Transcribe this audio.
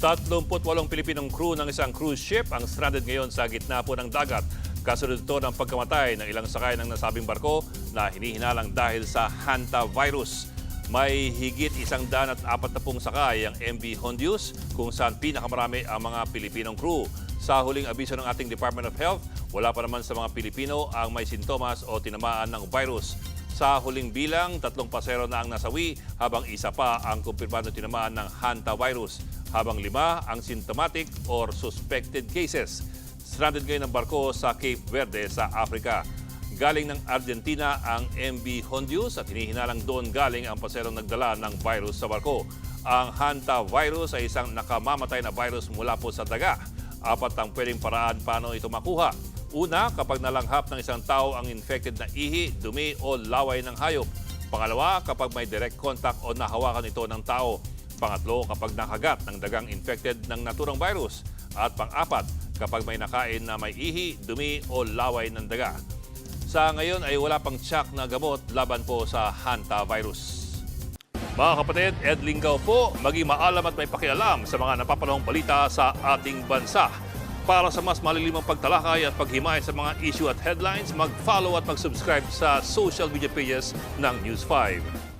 38 Pilipinong crew ng isang cruise ship ang stranded ngayon sa gitna po ng dagat. Kasunod ito ng pagkamatay ng ilang sakay ng nasabing barko na hinihinalang dahil sa hantavirus. May higit 140 sakay ang MV Hondius kung saan pinakamarami ang mga Pilipinong crew. Sa huling abiso ng ating Department of Health, wala pa naman sa mga Pilipino ang may sintomas o tinamaan ng virus. Sa huling bilang, 3 pasero na ang nasawi habang isa pa ang kumpirmado tinamaan ng hantavirus, habang 5 ang symptomatic or suspected cases. Stranded ngayon ang barko sa Cape Verde sa Africa. Galing ng Argentina ang MV Hondius at hinihinalang doon galing ang paserong nagdala ng virus sa barko. Ang hantavirus ay isang nakamamatay na virus mula po sa daga. 4 ang pwedeng paraan paano ito makuha. Una, kapag nalanghap ng isang tao ang infected na ihi, dumi o laway ng hayop. Pangalawa, kapag may direct contact o nahawakan ito ng tao. Pangatlo, kapag nakagat ng dagang infected ng naturang virus. At pang-apat, kapag may nakain na may ihi, dumi o laway ng daga. Sa ngayon ay wala pang tsak na gamot laban po sa hantavirus. Mga kapatid, Ed Lingaw po, maging maalam at may pakialam sa mga napapanahong balita sa ating bansa. Para sa mas malilimang pagtalakay at paghimay sa mga issue at headlines, mag-follow at mag-subscribe sa social media pages ng News 5.